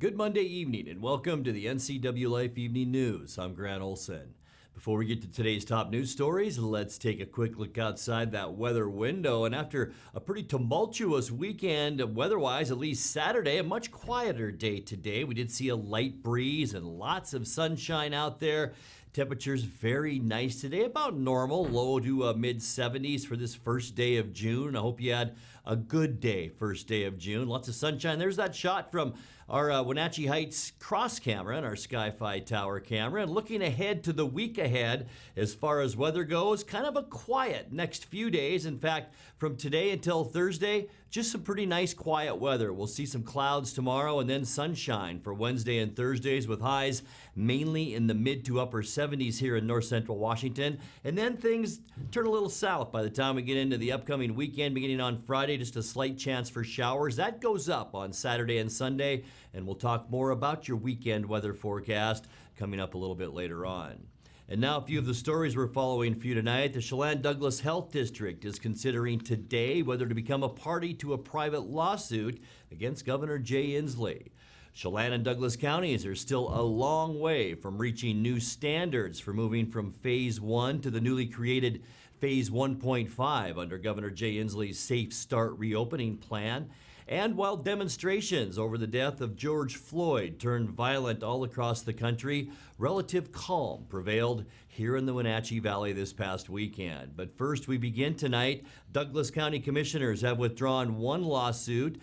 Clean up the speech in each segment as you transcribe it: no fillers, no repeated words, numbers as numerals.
Good Monday evening and welcome to the NCWLIFE Evening News. I'm Grant Olson. Before we get to today's top news stories, let's take a quick look outside that weather window. And after a pretty tumultuous weekend, weather-wise, at least Saturday, a much quieter day today. We did see a light breeze and lots of sunshine out there. Temperatures very nice today, about normal, low to mid-70s for this first day of June. I hope you had a good day, first day of June. Lots of sunshine. There's that shot from our Wenatchee Heights cross camera and our Sky-Fi tower camera. And looking ahead to the week ahead, as far as weather goes, kind of a quiet next few days. In fact, from today until Thursday, just some pretty nice quiet weather. We'll see some clouds tomorrow and then sunshine for Wednesday and Thursdays with highs mainly in the mid to upper 70s here in north central Washington. And then things turn a little south by the time we get into the upcoming weekend, beginning on Friday, just a slight chance for showers. That goes up on Saturday and Sunday, and we'll talk more about your weekend weather forecast coming up a little bit later on. And now a few of the stories we're following for you tonight. The Chelan Douglas Health District is considering today whether to become a party to a private lawsuit against Governor Jay Inslee. Chelan and Douglas counties are still a long way from reaching new standards for moving from Phase 1 to the newly created Phase 1.5 under Governor Jay Inslee's Safe Start reopening plan. And while demonstrations over the death of George Floyd turned violent all across the country, relative calm prevailed here in the Wenatchee Valley this past weekend. But first, we begin tonight. Douglas County Commissioners have withdrawn one lawsuit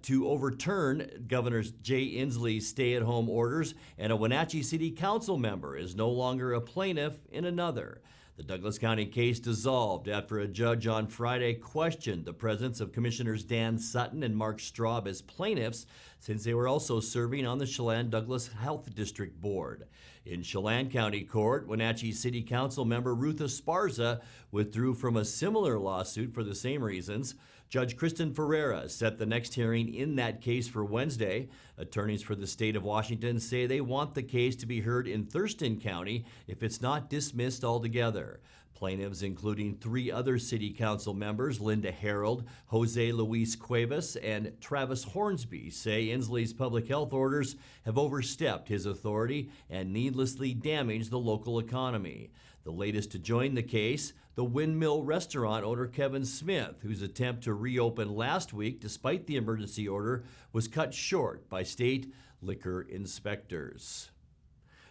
to overturn Governor Jay Inslee's stay-at-home orders, and a Wenatchee City Council member is no longer a plaintiff in another. The Douglas County case dissolved after a judge on Friday questioned the presence of Commissioners Dan Sutton and Mark Straub as plaintiffs, since they were also serving on the Chelan Douglas Health District Board. In Chelan County Court, Wenatchee City Council member Ruth Esparza withdrew from a similar lawsuit for the same reasons. Judge Kristen Ferreira set the next hearing in that case for Wednesday. Attorneys for the state of Washington say they want the case to be heard in Thurston County if it's not dismissed altogether. Plaintiffs, including three other city council members, Linda Harold, Jose Luis Cuevas, and Travis Hornsby, say Inslee's public health orders have overstepped his authority and needlessly damaged the local economy. The latest to join the case, the Windmill restaurant owner Kevin Smith, whose attempt to reopen last week despite the emergency order was cut short by state liquor inspectors.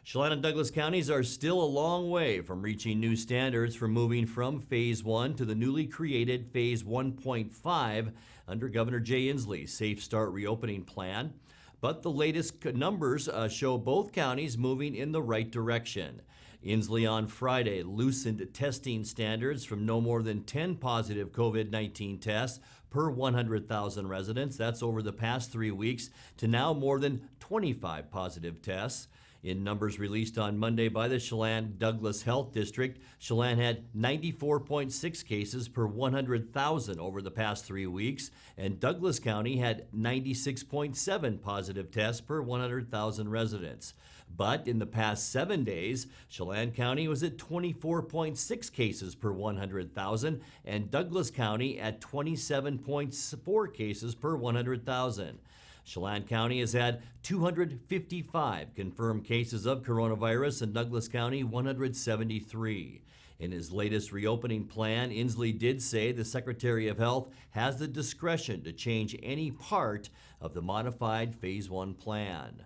Chelan and Douglas counties are still a long way from reaching new standards for moving from Phase 1 to the newly created Phase 1.5 under Governor Jay Inslee's Safe Start reopening plan. But the latest numbers show both counties moving in the right direction. Inslee on Friday loosened testing standards from no more than 10 positive COVID-19 tests per 100,000 residents. That's over the past 3 weeks to now more than 25 positive tests. In numbers released on Monday by the Chelan Douglas Health District, Chelan had 94.6 cases per 100,000 over the past 3 weeks, and Douglas County had 96.7 positive tests per 100,000 residents. But in the past 7 days, Chelan County was at 24.6 cases per 100,000, and Douglas County at 27.4 cases per 100,000. Chelan County has had 255 confirmed cases of coronavirus and Douglas County 173. In his latest reopening plan, Inslee did say the Secretary of Health has the discretion to change any part of the modified Phase 1 plan.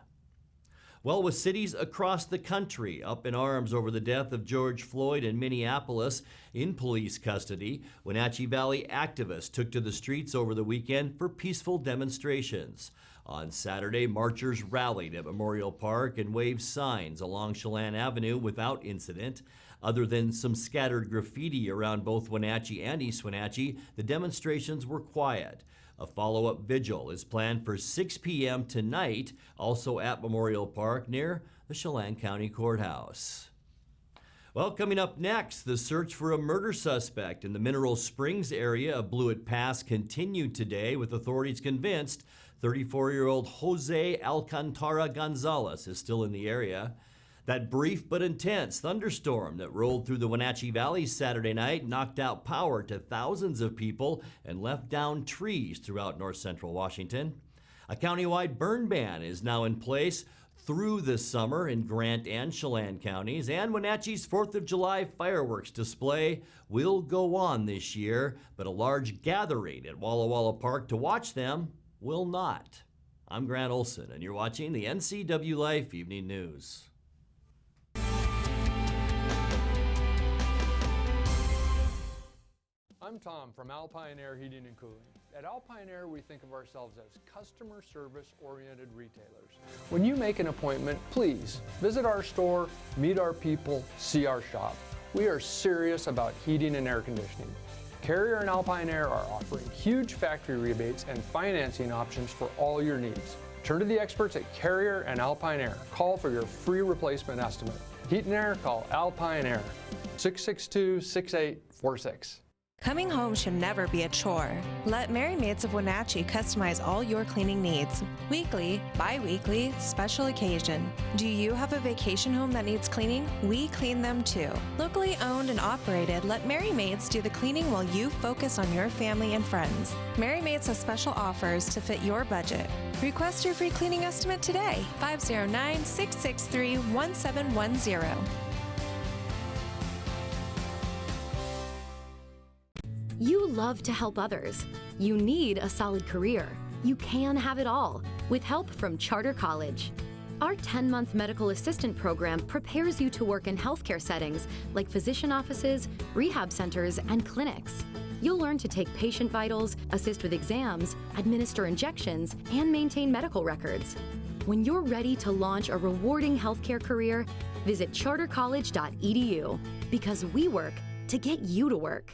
Well, with cities across the country up in arms over the death of George Floyd in Minneapolis in police custody, Wenatchee Valley activists took to the streets over the weekend for peaceful demonstrations. On Saturday, marchers rallied at Memorial Park and waved signs along Chelan Avenue without incident. Other than some scattered graffiti around both Wenatchee and East Wenatchee, the demonstrations were quiet. A follow-up vigil is planned for 6 p.m. tonight, also at Memorial Park near the Chelan County Courthouse. Well, coming up next, the search for a murder suspect in the Mineral Springs area of Blewett Pass continued today, with authorities convinced 34-year-old Jose Alcantara Gonzalez is still in the area. That brief but intense thunderstorm that rolled through the Wenatchee Valley Saturday night knocked out power to thousands of people and left down trees throughout north central Washington. A countywide burn ban is now in place through this summer in Grant and Chelan counties, and Wenatchee's 4th of July fireworks display will go on this year, but a large gathering at Walla Walla Park to watch them will not. I'm Grant Olson, and you're watching the NCWLIFE Evening News. I'm Tom from Alpine Air Heating and Cooling. At Alpine Air, we think of ourselves as customer service-oriented retailers. When you make an appointment, please visit our store, meet our people, see our shop. We are serious about heating and air conditioning. Carrier and Alpine Air are offering huge factory rebates and financing options for all your needs. Turn to the experts at Carrier and Alpine Air. Call for your free replacement estimate. Heat and air, call Alpine Air, 662-6846. Coming home should never be a chore. Let Merry Maids of Wenatchee customize all your cleaning needs. Weekly, bi-weekly, special occasion. Do you have a vacation home that needs cleaning? We clean them too. Locally owned and operated, let Merry Maids do the cleaning while you focus on your family and friends. Merry Maids has special offers to fit your budget. Request your free cleaning estimate today, 509-663-1710. You love to help others. You need a solid career. You can have it all with help from Charter College. Our 10-month medical assistant program prepares you to work in healthcare settings like physician offices, rehab centers, and clinics. You'll learn to take patient vitals, assist with exams, administer injections, and maintain medical records. When you're ready to launch a rewarding healthcare career, visit chartercollege.edu because we work to get you to work.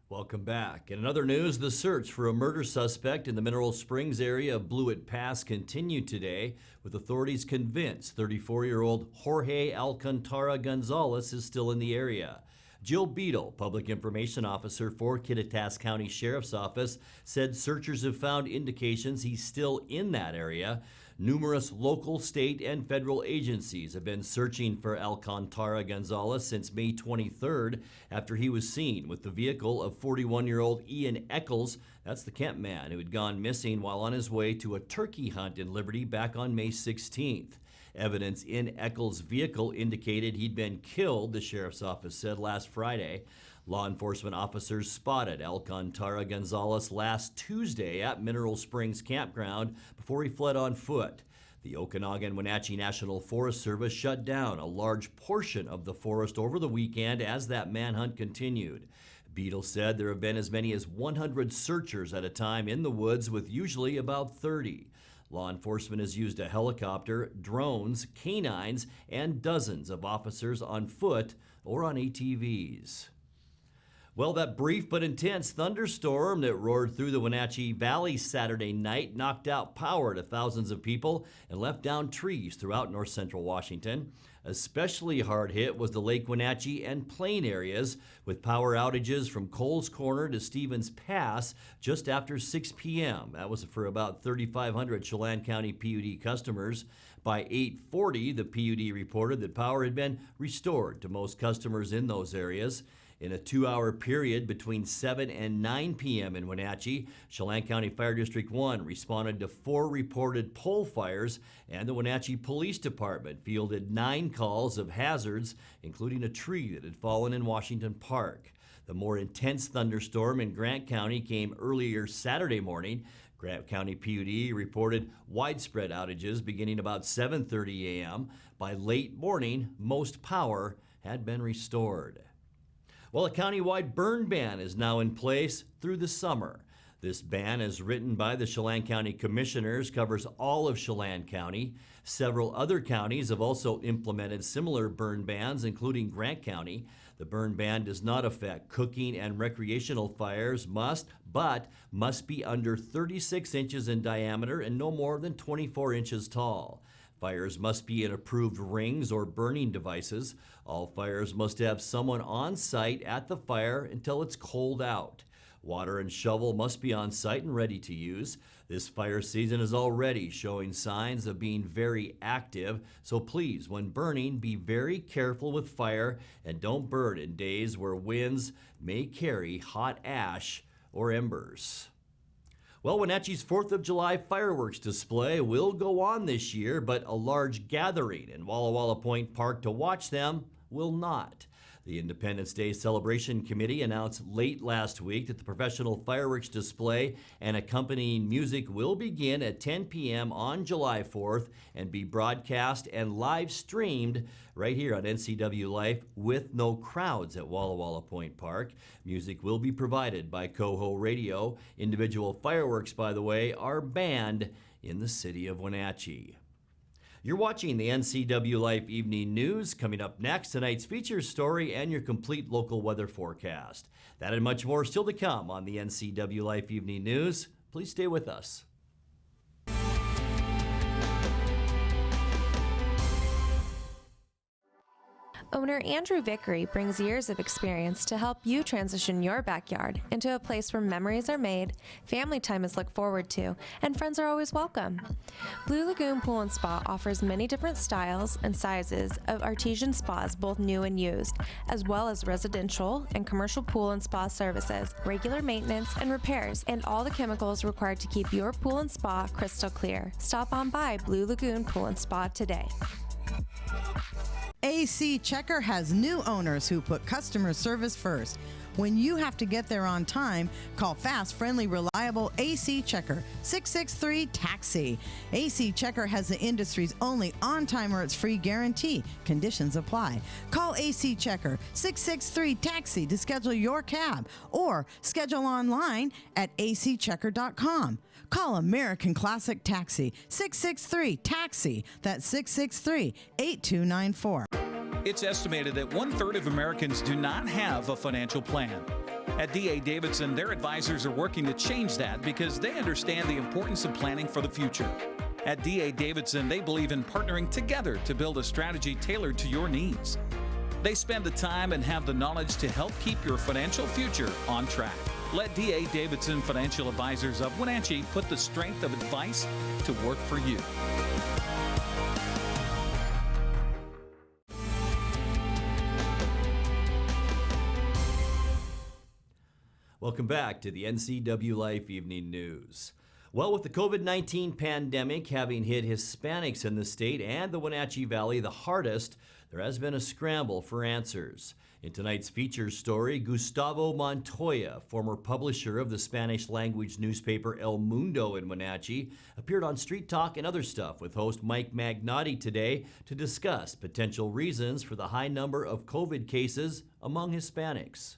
Welcome back. In other news, the search for a murder suspect in the Mineral Springs area of Blewett Pass continued today, with authorities convinced 34-year-old Jorge Alcantara Gonzalez is still in the area. Jill Beadle, Public Information Officer for Kittitas County Sheriff's Office, said searchers have found indications he's still in that area. Numerous local, state, and federal agencies have been searching for Alcantara Gonzalez since May 23rd after he was seen with the vehicle of 41-year-old Ian Eccles. That's the Kent man who had gone missing while on his way to a turkey hunt in Liberty back on May 16th. Evidence in Eccles' vehicle indicated he'd been killed, the sheriff's office said last Friday. Law enforcement officers spotted Alcantara Gonzalez last Tuesday at Mineral Springs Campground before he fled on foot. The Okanagan-Wenatchee National Forest Service shut down a large portion of the forest over the weekend as that manhunt continued. Beadle said there have been as many as 100 searchers at a time in the woods, with usually about 30. Law enforcement has used a helicopter, drones, canines, and dozens of officers on foot or on ATVs. Well, that brief but intense thunderstorm that roared through the Wenatchee Valley Saturday night knocked out power to thousands of people and left down trees throughout north central Washington. Especially hard hit was the Lake Wenatchee and Plain areas, with power outages from Coles Corner to Stevens Pass just after 6 p.m. That was for about 3,500 Chelan County PUD customers. By 8:40, the PUD reported that power had been restored to most customers in those areas. In a 2-hour period between 7 and 9 p.m. in Wenatchee, Chelan County Fire District 1 responded to 4 reported pole fires, and the Wenatchee Police Department fielded 9 calls of hazards, including a tree that had fallen in Washington Park. The more intense thunderstorm in Grant County came earlier Saturday morning. Grant County PUD reported widespread outages beginning about 7:30 a.m. By late morning, most power had been restored. Well, a countywide burn ban is now in place through the summer. This ban, as written by the Chelan County Commissioners, covers all of Chelan County. Several other counties have also implemented similar burn bans, including Grant County. The burn ban does not affect cooking and recreational fires, but must be under 36 inches in diameter and no more than 24 inches tall. Fires must be in approved rings or burning devices. All fires must have someone on site at the fire until it's cold out. Water and shovel must be on site and ready to use. This fire season is already showing signs of being very active, so please, when burning, be very careful with fire and don't burn in days where winds may carry hot ash or embers. Well, Wenatchee's 4th of July fireworks display will go on this year, but a large gathering in Walla Walla Point Park to watch them will not. The Independence Day Celebration Committee announced late last week that the professional fireworks display and accompanying music will begin at 10 p.m. on July 4th and be broadcast and live streamed right here on NCWLIFE with no crowds at Walla Walla Point Park. Music will be provided by Coho Radio. Individual fireworks, by the way, are banned in the city of Wenatchee. You're watching the NCWLIFE Evening News. Coming up next, tonight's feature story and your complete local weather forecast. That and much more still to come on the NCWLIFE Evening News. Please stay with us. Owner Andrew Vickery brings years of experience to help you transition your backyard into a place where memories are made, family time is looked forward to, and friends are always welcome. Blue Lagoon Pool and Spa offers many different styles and sizes of artesian spas, both new and used, as well as residential and commercial pool and spa services, regular maintenance and repairs, and all the chemicals required to keep your pool and spa crystal clear. Stop on by Blue Lagoon Pool and Spa today. AC Checker has new owners who put customer service first. When you have to get there on time, call fast, friendly, reliable AC Checker, 663-TAXI. AC Checker has the industry's only on-time or it's free guarantee. Conditions apply. Call AC Checker, 663-TAXI to schedule your cab or schedule online at acchecker.com. Call American Classic Taxi, 663-TAXI. That's 663-8294. It's estimated that 1/3 of Americans do not have a financial plan. At D.A. Davidson, their advisors are working to change that because they understand the importance of planning for the future. At D.A. Davidson, they believe in partnering together to build a strategy tailored to your needs. They spend the time and have the knowledge to help keep your financial future on track. Let D.A. Davidson Financial Advisors of Wenatchee put the strength of advice to work for you. Welcome back to the NCWLIFE Evening News. Well, with the COVID-19 pandemic having hit Hispanics in the state and the Wenatchee Valley the hardest, there has been a scramble for answers. In tonight's feature story, Gustavo Montoya, former publisher of the Spanish-language newspaper El Mundo in Wenatchee, appeared on Street Talk and Other Stuff with host Mike Magnotti today to discuss potential reasons for the high number of COVID cases among Hispanics.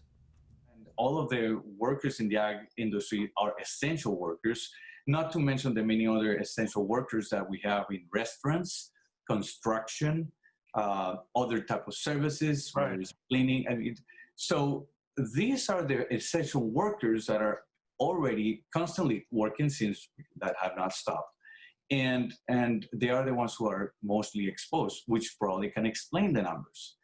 All of the workers in the ag industry are essential workers, not to mention the many other essential workers that we have in restaurants, construction, other type of services, right. whether it's cleaning. So these are the essential workers that are already constantly working since that have not stopped. And they are the ones who are mostly exposed, which probably can explain the numbers.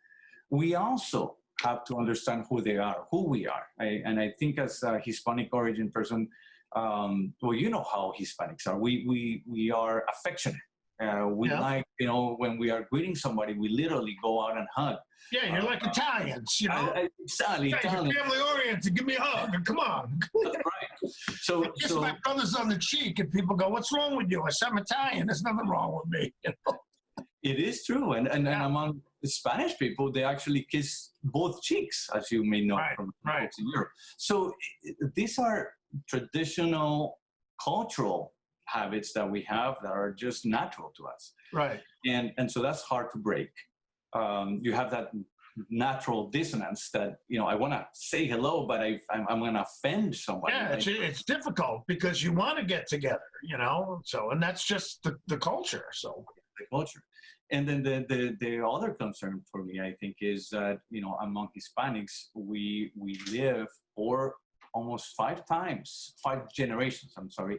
We also have to understand who they are, who we are. And I think as a Hispanic origin person, well, you know how Hispanics are. We are affectionate. Like, when we are greeting somebody, we literally go out and hug. Yeah, you're like Italians, Exactly. You're family-oriented. Give me a hug. Come on. That's right. So kiss my brothers on the cheek, and people go, "What's wrong with you?" I said, "I'm Italian. There's nothing wrong with me." It is true, and among the Spanish people, they actually kiss both cheeks, as you may know from folks in Europe. So these are traditional, cultural habits that we have that are just natural to us. Right. And so that's hard to break. You have that natural dissonance that, I want to say hello, but I'm going to offend somebody. Yeah, it's difficult because you want to get together, and that's just the culture. So the culture. And then the other concern for me, I think, is that, among Hispanics, we live for almost 5 generations,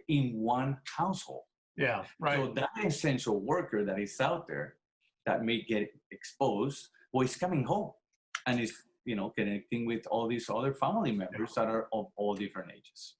in one household. Yeah, right. So that essential worker that is out there that may get exposed, well, he's coming home and is connecting with all these other family members that are of all different ages.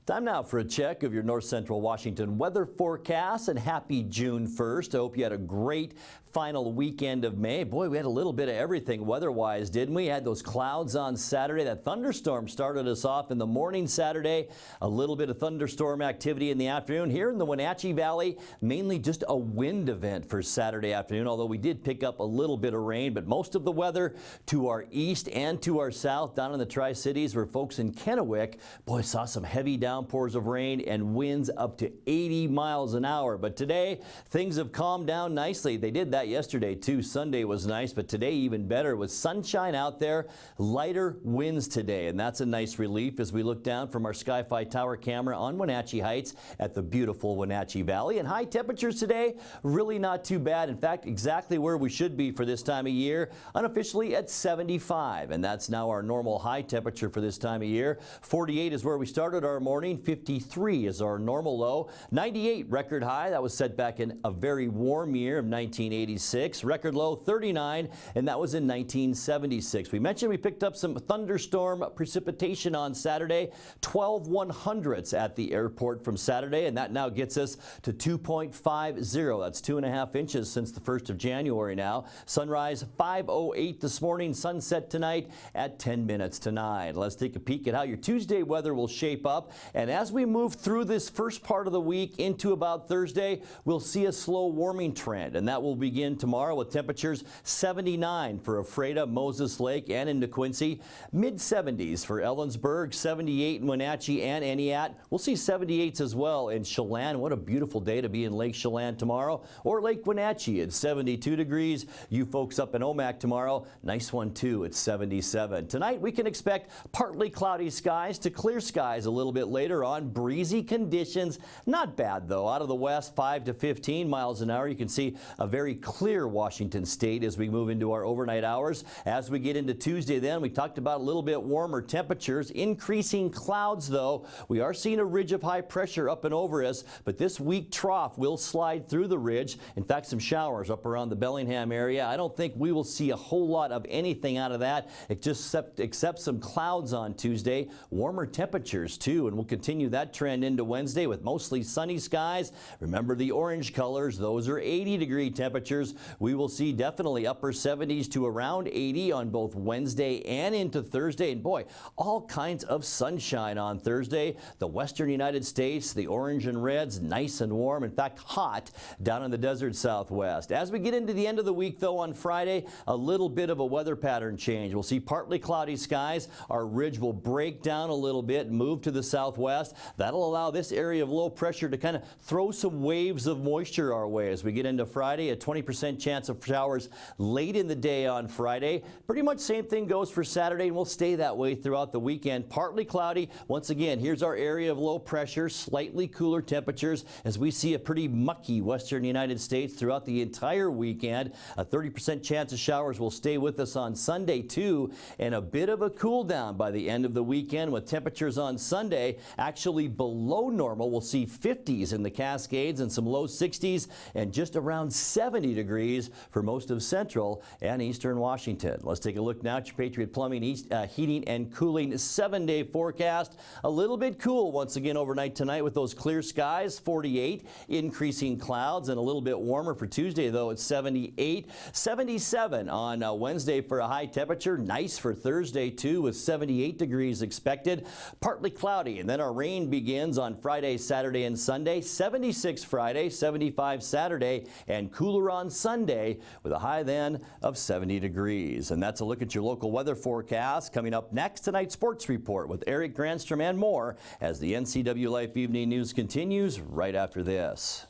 Time now for a check of your North Central Washington weather forecast, and happy June 1st. I hope you had a great final weekend of May. Boy, we had a little bit of everything weather-wise, didn't we? Had those clouds on Saturday. That thunderstorm started us off in the morning Saturday. A little bit of thunderstorm activity in the afternoon. Here in the Wenatchee Valley, mainly just a wind event for Saturday afternoon, although we did pick up a little bit of rain. But most of the weather to our east and to our south, down in the Tri-Cities, where folks in Kennewick, boy, saw some heavy downpours of rain and winds up to 80 miles an hour. But today, things have calmed down nicely. They did that yesterday too. Sunday was nice, but today even better with sunshine out there, lighter winds today, and that's a nice relief as we look down from our Sky-Fi Tower camera on Wenatchee Heights at the beautiful Wenatchee Valley. And high temperatures today, really not too bad. In fact, exactly where we should be for this time of year, unofficially at 75, and that's now our normal high temperature for this time of year. 48 is where we started our morning, 53 is our normal low, 98 record high, that was set back in a very warm year of 1986. Record low 39, and that was in 1976. We mentioned we picked up some thunderstorm precipitation on Saturday, 12 100ths at the airport from Saturday, and that now gets us to 2.50. That's 2.5 inches since the 1st of January now. Sunrise 5:08 this morning, sunset tonight at 10 minutes to 9. Let's take a peek at how your Tuesday weather will shape up, and as we move through this first part of the week into about Thursday, we'll see a slow warming trend, and that will begin tomorrow with temperatures 79 for Ephrata, Moses Lake, and into Quincy. Mid-70s for Ellensburg, 78 in Wenatchee and Entiat. We'll see 78s as well in Chelan. What a beautiful day to be in Lake Chelan tomorrow. Or Lake Wenatchee at 72 degrees. You folks up in Omak tomorrow, nice one too at 77. Tonight we can expect partly cloudy skies to clear skies a little bit later on. Breezy conditions. Not bad though. Out of the west, 5 to 15 miles an hour. You can see a very clear Washington State as we move into our overnight hours. As we get into Tuesday then, we talked about a little bit warmer temperatures, increasing clouds though. We are seeing a ridge of high pressure up and over us, but this weak trough will slide through the ridge. In fact, some showers up around the Bellingham area. I don't think we will see a whole lot of anything out of that, except some clouds on Tuesday. Warmer temperatures too, and we'll continue that trend into Wednesday with mostly sunny skies. Remember the orange colors, those are 80-degree temperatures. We will see definitely upper 70s to around 80 on both Wednesday and into Thursday. And boy, all kinds of sunshine on Thursday. The western United States, the orange and reds, nice and warm. In fact, hot down in the desert southwest. As we get into the end of the week, though, on Friday, a little bit of a weather pattern change. We'll see partly cloudy skies. Our ridge will break down a little bit, move to the southwest. That'll allow this area of low pressure to kind of throw some waves of moisture our way as we get into Friday. A 20% chance of showers late in the day on Friday. Pretty much same thing goes for Saturday, and we'll stay that way throughout the weekend. Partly cloudy. Once again, here's our area of low pressure, slightly cooler temperatures as we see a pretty mucky western United States throughout the entire weekend. A 30% chance of showers will stay with us on Sunday too, and a bit of a cool down by the end of the weekend with temperatures on Sunday actually below normal. We'll see 50s in the Cascades and some low 60s and just around 70 degrees for most of central and eastern Washington. Let's take a look now at your Patriot Plumbing Heating and Cooling 7-day forecast. A little bit cool once again overnight tonight with those clear skies, 48, increasing clouds, and a little bit warmer for Tuesday though at 78. 77 on Wednesday for a high temperature. Nice for Thursday too with 78 degrees expected. Partly cloudy, and then our rain begins on Friday, Saturday, and Sunday. 76 Friday, 75 Saturday, and cooler on Sunday with a high then of 70 degrees. And that's a look at your local weather forecast. Coming up next, tonight's sports report with Eric Gransrtrom and more as the NCWLIFE Evening News continues right after this.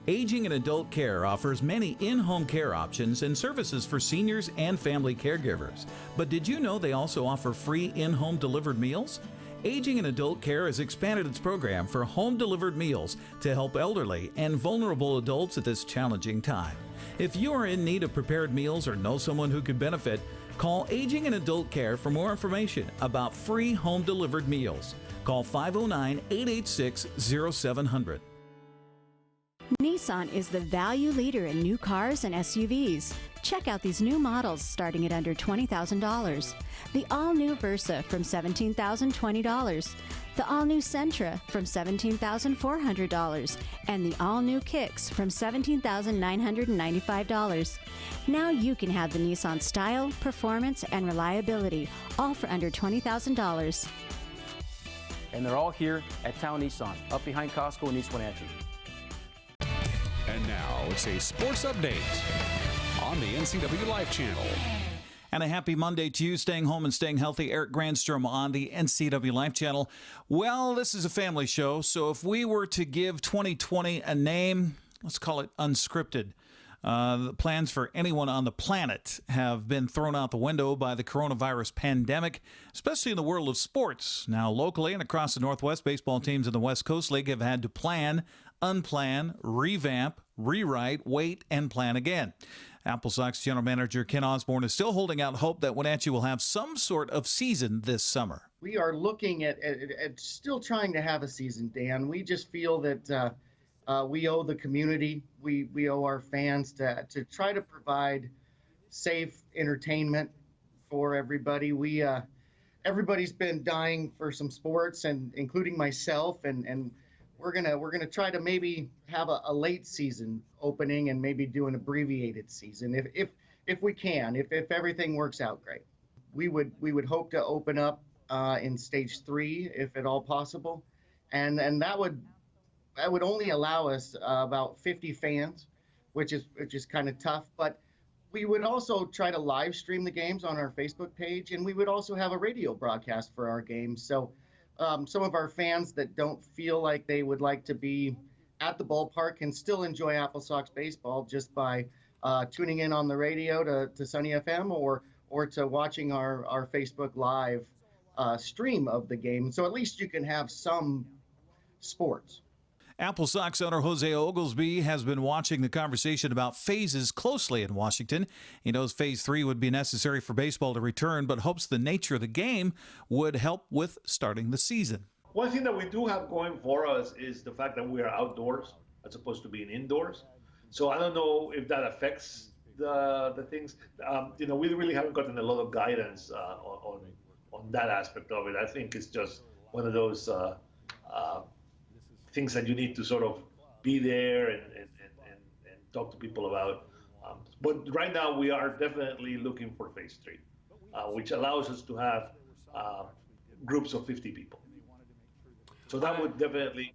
Aging and Adult Care offers many in-home care options and services for seniors and family caregivers. But did you know they also offer free in-home delivered meals? Aging and Adult Care has expanded its program for home-delivered meals to help elderly and vulnerable adults at this challenging time. If you are in need of prepared meals or know someone who could benefit, Call Aging and Adult Care for more information about free home-delivered meals. Call 509-886-0700. Nissan is the value leader in new cars and SUVs. Check out these new models starting at under $20,000. The all-new Versa from $17,020. The all-new Sentra from $17,400. And the all-new Kicks from $17,995. Now you can have the Nissan style, performance, and reliability, all for under $20,000. And they're all here at Town Nissan, up behind Costco in East Wenatchee. And now it's a sports update on the NCWLIFE channel. And a happy Monday to you, staying home and staying healthy. Eric Gransrtrom on the NCWLIFE channel. Well, this is a family show, so if we were to give 2020 a name, let's call it unscripted. The plans for anyone on the planet have been thrown out the window by the coronavirus pandemic, especially in the world of sports. Now, locally and across the Northwest, baseball teams in the West Coast League have had to plan, unplan, revamp, rewrite, wait, and plan again. Apple Sox General Manager Ken Osborne is still holding out hope that Wenatchee will have some sort of season this summer. We are looking at still trying to have a season, Dan. We just feel that we owe the community, we owe our fans to try to provide safe entertainment for everybody. Everybody's been dying for some sports, and including myself, and we're gonna try to maybe have a late season opening and maybe do an abbreviated season if we can, if everything works out great. We would hope to open up in stage 3 if at all possible, and that would only allow us about 50 fans, which is kind of tough. But we would also try to live stream the games on our Facebook page, and we would also have a radio broadcast for our games. So some of our fans that don't feel like they would like to be at the ballpark can still enjoy Apple Sox baseball just by tuning in on the radio to Sunny FM or to watching our Facebook Live stream of the game. So at least you can have some sports. Apple Sox owner Jose Oglesby has been watching the conversation about phases closely in Washington. He knows phase 3 would be necessary for baseball to return, but hopes the nature of the game would help with starting the season. One thing that we do have going for us is the fact that we are outdoors as opposed to being indoors. So I don't know if that affects the things. We really haven't gotten a lot of guidance on that aspect of it. I think it's just one of those things that you need to sort of be there and talk to people about. But right now we are definitely looking for phase 3, which allows us to have groups of 50 people. So that would definitely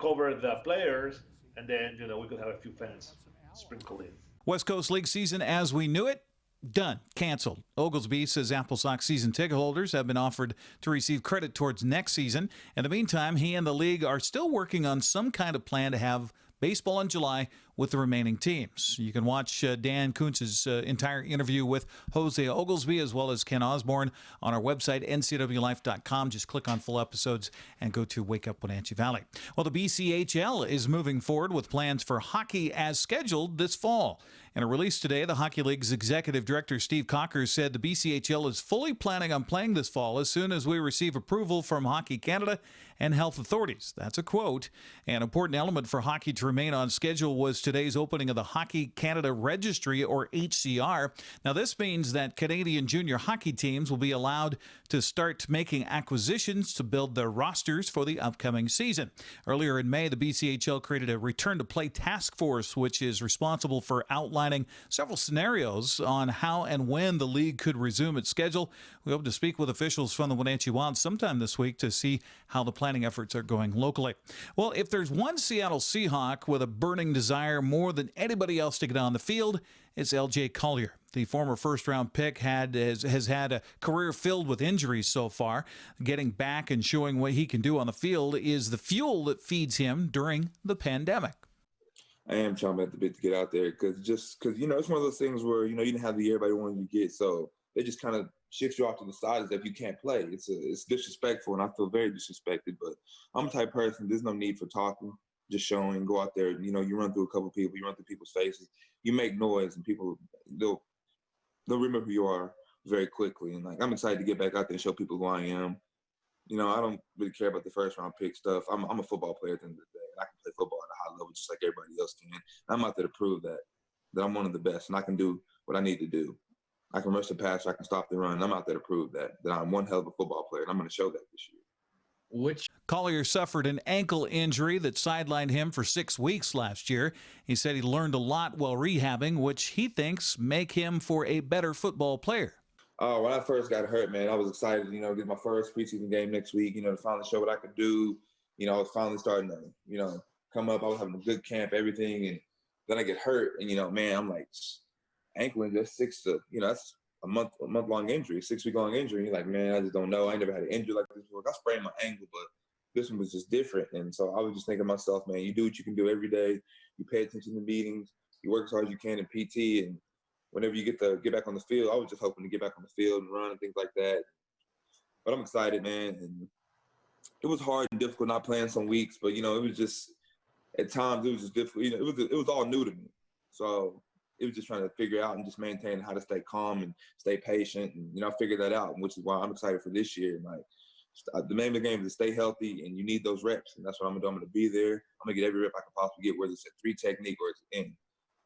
cover the players, and then we could have a few fans sprinkled in. West Coast League season as we knew it, done, canceled. Oglesby says Apple Sox season ticket holders have been offered to receive credit towards next season. In the meantime, he and the league are still working on some kind of plan to have baseball in July with the remaining teams. You can watch Dan Kuntz's entire interview with Jose Oglesby as well as Ken Osborne on our website, ncwlife.com. Just click on full episodes and go to Wake Up Wenatchee Valley. Well, the BCHL is moving forward with plans for hockey as scheduled this fall. In a release today, the Hockey League's executive director, Steve Cocker, said the BCHL is fully planning on playing this fall as soon as we receive approval from Hockey Canada and health authorities. That's a quote. An important element for hockey to remain on schedule was today's opening of the Hockey Canada Registry, or HCR. Now, this means that Canadian junior hockey teams will be allowed to start making acquisitions to build their rosters for the upcoming season. Earlier in May, the BCHL created a return-to-play task force, which is responsible for outlining several scenarios on how and when the league could resume its schedule. We hope to speak with officials from the Wenatchee Wild sometime this week to see how the planning efforts are going locally. Well, if there's one Seattle Seahawk with a burning desire more than anybody else to get on the field, it's LJ Collier. The former first-round pick has had a career filled with injuries so far. Getting back and showing what he can do on the field is the fuel that feeds him during the pandemic. I am chomping at the bit to get out there because it's one of those things where you didn't have the year everybody wanted to get, so they just kind of shift you off to the side as if you can't play. It's disrespectful, and I feel very disrespected. But I'm the type of person, there's no need for talking, just showing. Go out there, you run through a couple people, you run through people's faces, you make noise, and people they'll remember who you are very quickly. And like, I'm excited to get back out there and show people who I am. You know, I don't really care about the first round pick stuff. I'm a football player at the end of the day. And I can play football at a high level just like everybody else can. And I'm out there to prove that I'm one of the best and I can do what I need to do. I can rush the pass, I can stop the run. I'm out there to prove that I'm one hell of a football player, and I'm going to show that this year. Collier suffered an ankle injury that sidelined him for 6 weeks last year. He said he learned a lot while rehabbing, which he thinks make him for a better football player. When I first got hurt, man, I was excited, you know, to get my first preseason game next week, you know, to finally show what I could do. You know, I was finally starting to, you know, come up. I was having a good camp, everything, and then I get hurt, and, you know, man, I'm like, ankle injury, that's a month-long injury, 6-week-long injury. You're like, man, I just don't know. I ain't never had an injury like this before. I sprained my ankle, but this one was just different. And so I was just thinking to myself, man, you do what you can do every day. You pay attention to meetings. You work as hard as you can in PT. And whenever you get back on the field, I was just hoping to get back on the field and run and things like that. But I'm excited, man. And it was hard and difficult not playing some weeks, but, you know, it was just, at times, it was just difficult. You know, it was all new to me. So it was just trying to figure out and just maintain how to stay calm and stay patient. And, you know, I figured that out, which is why I'm excited for this year. And, like, the name of the game is to stay healthy, and you need those reps. And that's what I'm going to do. I'm going to be there. I'm going to get every rep I can possibly get, whether it's a 3 technique or it's in.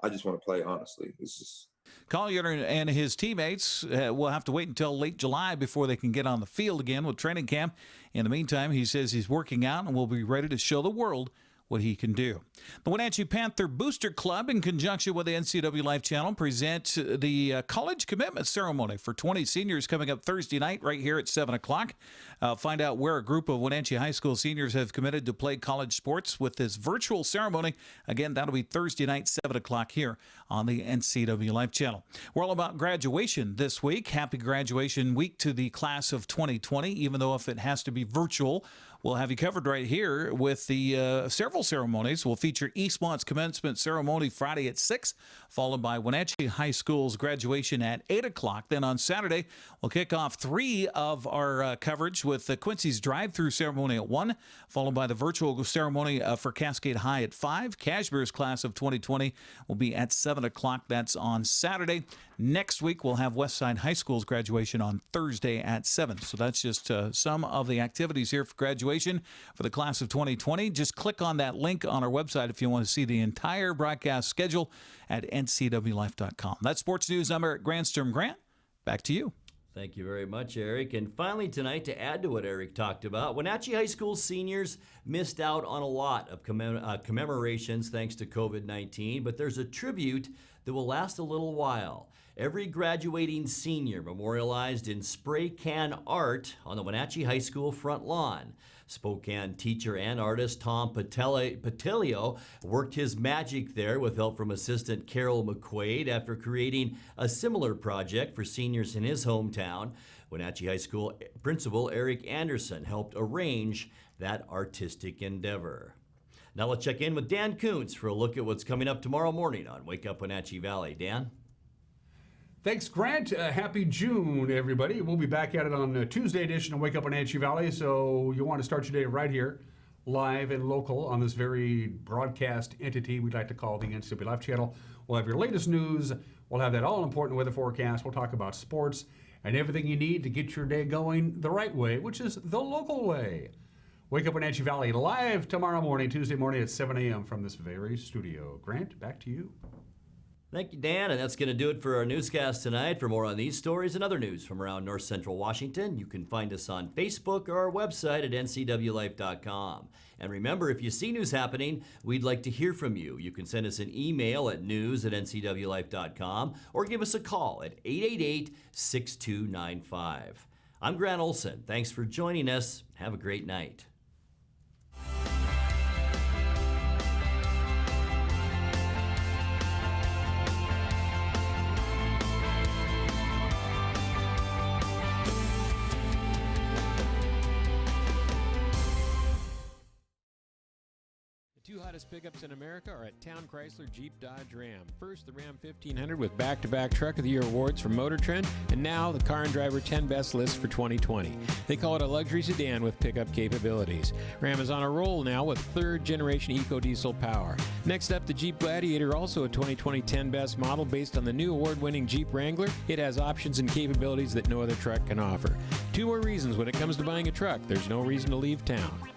I just want to play, honestly. It's just. Collier and his teammates will have to wait until late July before they can get on the field again with training camp. In the meantime, he says he's working out and will be ready to show the world what he can do. The Wenatchee Panther Booster Club, in conjunction with the NCWLIFE channel, present the college commitment ceremony for 20 seniors coming up Thursday night right here at 7 o'clock. Find out where a group of Wenatchee High School seniors have committed to play college sports with this virtual ceremony. Again, that'll be Thursday night, 7 o'clock here on the NCWLIFE channel. We're all about graduation this week. Happy graduation week to the class of 2020, even though if it has to be virtual, we'll have you covered right here with the several ceremonies. We'll feature Eastmont's commencement ceremony Friday at 6, followed by Wenatchee High School's graduation at 8 o'clock. Then on Saturday, we'll kick off 3 of our coverage with Quincy's drive-through ceremony at 1, followed by the virtual ceremony for Cascade High at 5. Cashmere's class of 2020 will be at 7 o'clock. That's on Saturday. Next week, we'll have Westside High School's graduation on Thursday at 7. So that's just some of the activities here for graduation for the class of 2020. Just click on that link on our website if you want to see the entire broadcast schedule at ncwlife.com. That's sports news. I'm Eric Gransrtrom. Grant, back to you. Thank you very much, Eric. And finally tonight, to add to what Eric talked about, Wenatchee High School seniors missed out on a lot of commemorations thanks to COVID-19, but there's a tribute that will last a little while. Every graduating senior memorialized in spray can art on the Wenatchee High School front lawn. Spokane teacher and artist Tom Patilio worked his magic there with help from assistant Carol McQuaid after creating a similar project for seniors in his hometown. Wenatchee High School principal Eric Anderson helped arrange that artistic endeavor. Now let's check in with Dan Kuntz for a look at what's coming up tomorrow morning on Wake Up Wenatchee Valley. Dan? Thanks, Grant. Happy June, everybody. We'll be back at it on the Tuesday edition of Wake Up Wenatchee Valley, so you'll want to start your day right here, live and local, on this very broadcast entity we'd like to call the NCWLIFE channel. We'll have your latest news. We'll have that all-important weather forecast. We'll talk about sports and everything you need to get your day going the right way, which is the local way. Wake Up Wenatchee Valley live tomorrow morning, Tuesday morning at 7 a.m. from this very studio. Grant, back to you. Thank you, Dan, and that's going to do it for our newscast tonight. For more on these stories and other news from around North Central Washington, you can find us on Facebook or our website at ncwlife.com. And remember, if you see news happening, we'd like to hear from you. You can send us an email at news@ncwlife.com or give us a call at 888-6295. I'm Grant Olson. Thanks for joining us. Have a great night. The two hottest pickups in America are at Town Chrysler Jeep Dodge Ram. First, the Ram 1500 with back-to-back Truck of the Year awards from Motor Trend, and now the Car and Driver 10 Best list for 2020. They call it a luxury sedan with pickup capabilities. Ram is on a roll now with third-generation eco-diesel power. Next up, the Jeep Gladiator, also a 2020 10 Best model based on the new award-winning Jeep Wrangler. It has options and capabilities that no other truck can offer. Two more reasons when it comes to buying a truck. There's no reason to leave town.